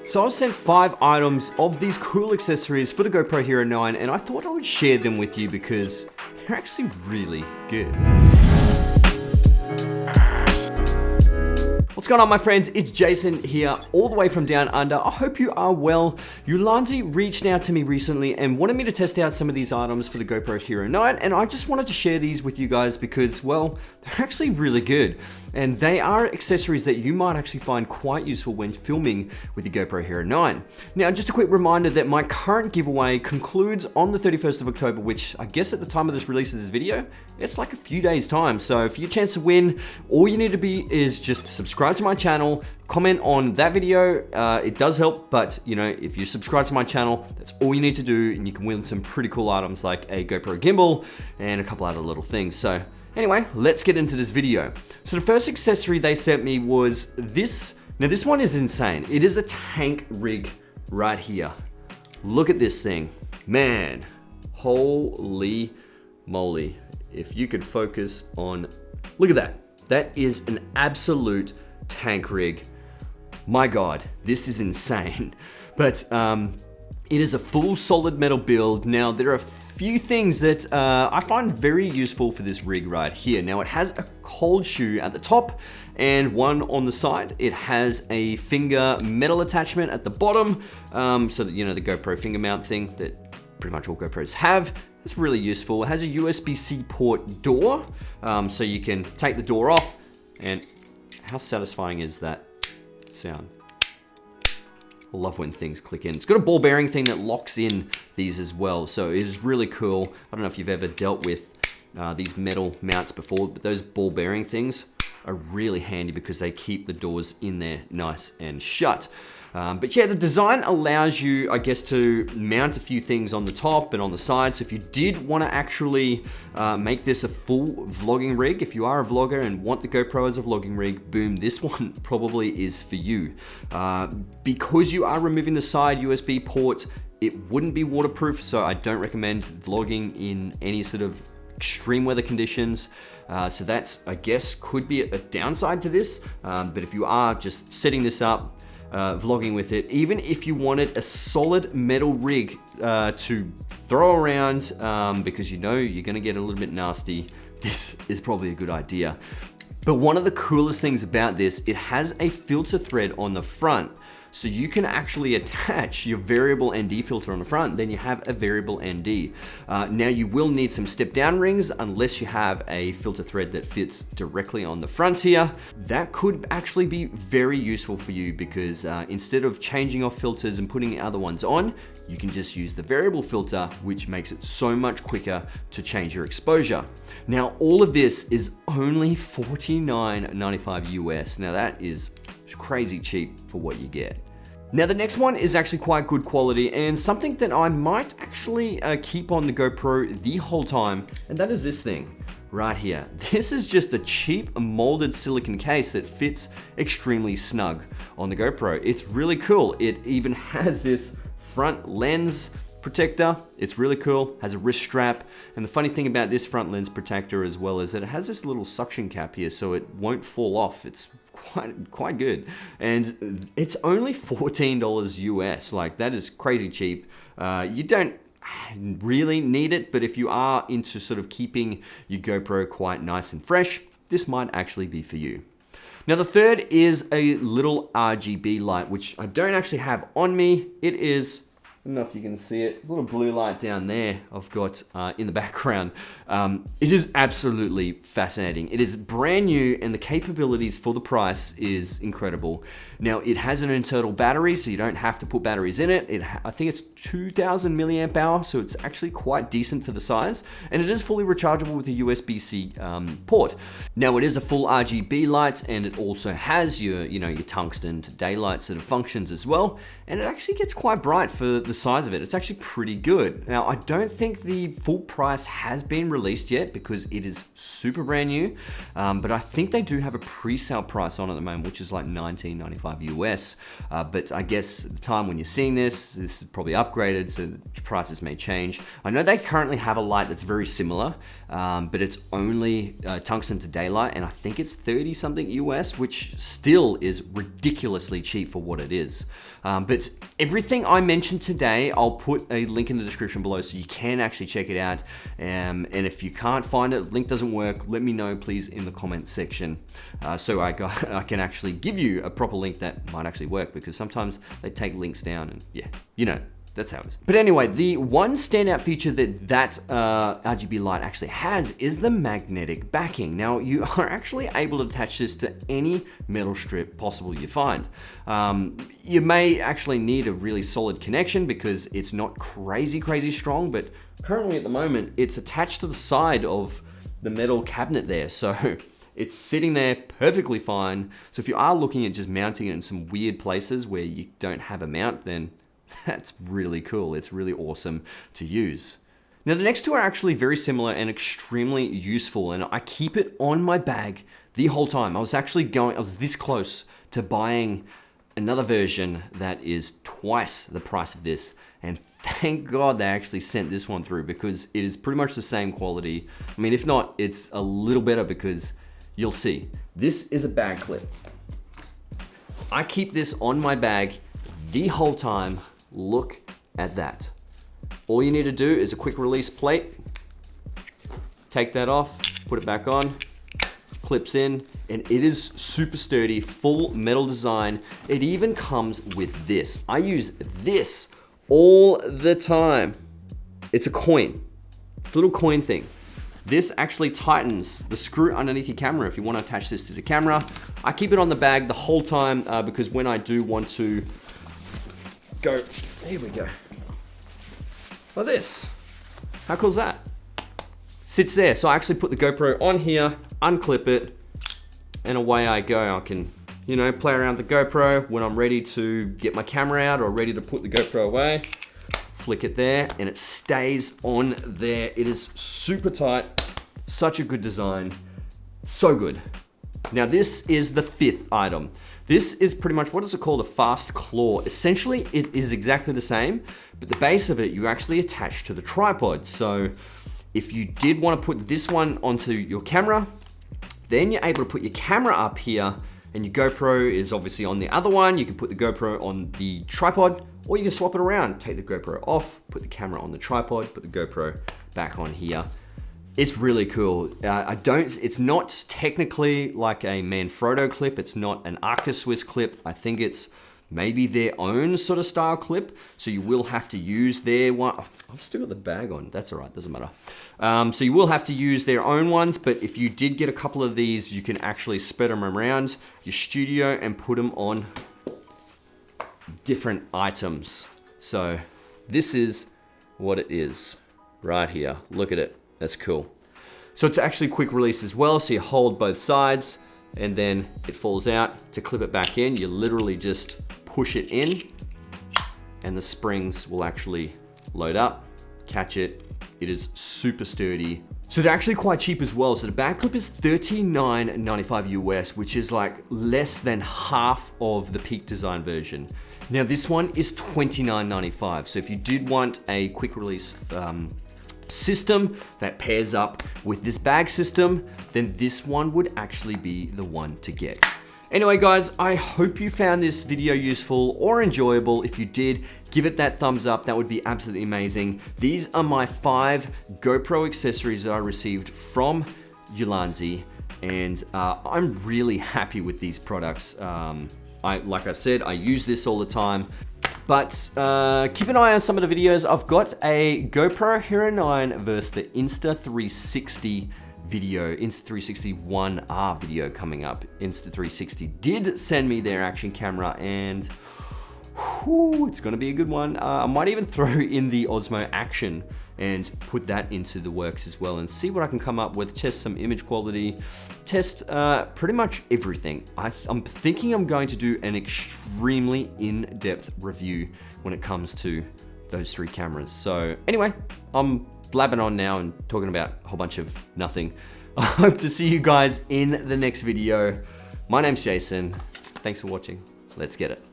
So I was sent 5 items of these cool accessories for the GoPro Hero 9, and I thought I would share them with you because they're actually really good. What's going on, my friends? It's Jason here, all the way from down under. I hope you are well. Ulanzi reached out to me recently and wanted me to test out some of these items for the GoPro Hero 9, and I just wanted to share these with you guys because, well, they're actually really good. And they are accessories that you might actually find quite useful when filming with the GoPro Hero 9. Now, just a quick reminder that my current giveaway concludes on the 31st of October, which I guess at the time of this release of this video, it's like a few days time. So for your chance to win, all you need to be is just subscribe to my channel, comment on that video. It does help, but you know, if you subscribe to my channel, that's all you need to do, and you can win some pretty cool items like a GoPro gimbal and a couple other little things. So anyway, let's get into this video. So the first accessory they sent me was this. Now this one is insane. It is a tank rig right here. Look at this thing. Man, holy moly. If you could focus on, look at that. That is an absolute tank rig. My God, this is insane. But it is a full solid metal build. Now there are few things that I find very useful for this rig right here. Now it has a cold shoe at the top and one on the side. It has a finger metal attachment at the bottom, so that, you know, the GoPro finger mount thing that pretty much all GoPros have. It's really useful. It has a USB-C port door, so you can take the door off, and how satisfying is that sound? I love when things click in. It's got a ball bearing thing that locks in these as well, so it is really cool. I don't know if you've ever dealt with these metal mounts before, but those ball bearing things are really handy because they keep the doors in there nice and shut. But yeah, the design allows you, I guess, to mount a few things on the top and on the side. So if you did want to actually make this a full vlogging rig, if you are a vlogger and want the GoPro as a vlogging rig, boom, this one probably is for you. Because you are removing the side USB port, it wouldn't be waterproof, so I don't recommend vlogging in any sort of extreme weather conditions. So that's, I guess, could be a downside to this. But if you are just setting this up, vlogging with it, even if you wanted a solid metal rig to throw around, because you know you're gonna get a little bit nasty, this is probably a good idea. But one of the coolest things about this, it has a filter thread on the front. So you can actually attach your variable ND filter on the front, then you have a variable ND. Now you will need some step down rings unless you have a filter thread that fits directly on the front here. That could actually be very useful for you because instead of changing off filters and putting other ones on, you can just use the variable filter, which makes it so much quicker to change your exposure. Now all of this is only $49.95 US. Now that is crazy cheap for what you get. Now the next one is actually quite good quality and something that I might actually keep on the GoPro the whole time, and that is this thing right here. This is just a cheap molded silicone case that fits extremely snug on the GoPro. It's really cool. It even has this front lens protector. It's really cool, has a wrist strap, and the funny thing about this front lens protector as well is that it has this little suction cap here so it won't fall off. It's quite good, and it's only $14 US. Like, that is crazy cheap. You don't really need it, but if you are into sort of keeping your GoPro quite nice and fresh, this might actually be for you. Now the third is a little RGB light, which I don't actually have on me. It is, I don't know if you can see it, there's a little blue light down there I've got in the background. It is absolutely fascinating. It is brand new and the capabilities for the price is incredible. Now it has an internal battery, so you don't have to put batteries in it. I think it's 2000 milliamp hour, so it's actually quite decent for the size. And it is fully rechargeable with a USB-C port. Now it is a full RGB light, and it also has your, your tungsten to daylight sort of functions as well. And it actually gets quite bright for the size of it. It's actually pretty good. Now, I don't think the full price has been released yet because it is super brand new, but I think they do have a pre-sale price on at the moment, which is like $19.95 US. But I guess at the time when you're seeing this is probably upgraded, so the prices may change. I know they currently have a light that's very similar, but it's only tungsten to daylight, and I think it's 30 something US, which still is ridiculously cheap for what it is. But everything I mentioned today, I'll put a link in the description below so you can actually check it out. And if you can't find it, link doesn't work, let me know please in the comment section, so I can actually give you a proper link that might actually work, because sometimes they take links down and yeah, you know. That's how it is. But anyway, the one standout feature that RGB light actually has is the magnetic backing. Now, you are actually able to attach this to any metal strip possible you find. You may actually need a really solid connection because it's not crazy strong, but currently at the moment, it's attached to the side of the metal cabinet there. So it's sitting there perfectly fine. So if you are looking at just mounting it in some weird places where you don't have a mount, then that's really cool. It's really awesome to use. Now, the next two are actually very similar and extremely useful, and I keep it on my bag the whole time. I was this close to buying another version that is twice the price of this, and thank God they actually sent this one through, because it is pretty much the same quality. I mean, if not, it's a little better, because you'll see. This is a bag clip. I keep this on my bag the whole time. Look at that. All you need to do is a quick release plate, take that off, put it back on, clips in, and it is super sturdy, full metal design. It even comes with this. I use this all the time. It's a coin. It's a little coin thing. This actually tightens the screw underneath your camera if you want to attach this to the camera. I keep it on the bag the whole time because when I do want to go, here we go, like this. How cool is that? Sits there, so I actually put the GoPro on here, unclip it, and away I go. I can, you know, play around with the GoPro when I'm ready to get my camera out or ready to put the GoPro away. Flick it there, and it stays on there. It is super tight, such a good design, so good. Now, this is the fifth item. This is pretty much, what is it called? A fast claw. Essentially, it is exactly the same, but the base of it, you actually attach to the tripod. So if you did want to put this one onto your camera, then you're able to put your camera up here, and your GoPro is obviously on the other one. You can put the GoPro on the tripod, or you can swap it around. Take the GoPro off, put the camera on the tripod, put the GoPro back on here. It's really cool. It's not technically like a Manfrotto clip. It's not an Arca-Swiss clip. I think it's maybe their own sort of style clip. So you will have to use their one. I've still got the bag on. That's all right, doesn't matter. So you will have to use their own ones, but if you did get a couple of these, you can actually spread them around your studio and put them on different items. So this is what it is right here. Look at it. That's cool. So it's actually quick release as well. So you hold both sides and then it falls out. To clip it back in, you literally just push it in and the springs will actually load up, catch it. It is super sturdy. So they're actually quite cheap as well. So the back clip is $39.95 US, which is like less than half of the Peak Design version. Now this one is $29.95. So if you did want a quick release system that pairs up with this bag system, then this one would actually be the one to get. Anyway guys, I hope you found this video useful or enjoyable. If you did, give it that thumbs up. That would be absolutely amazing. These are my 5 GoPro accessories that I received from Ulanzi, and I'm really happy with these products. Like I said, I use this all the time. But keep an eye on some of the videos. I've got a GoPro Hero 9 versus the Insta360 video, Insta360 1R video coming up. Insta360 did send me their action camera, and whew, it's gonna be a good one. I might even throw in the Osmo Action and put that into the works as well and see what I can come up with, test some image quality, test pretty much everything. I'm thinking I'm going to do an extremely in-depth review when it comes to those 3 cameras. So anyway, I'm blabbing on now and talking about a whole bunch of nothing. I hope to see you guys in the next video. My name's Jason. Thanks for watching. Let's get it.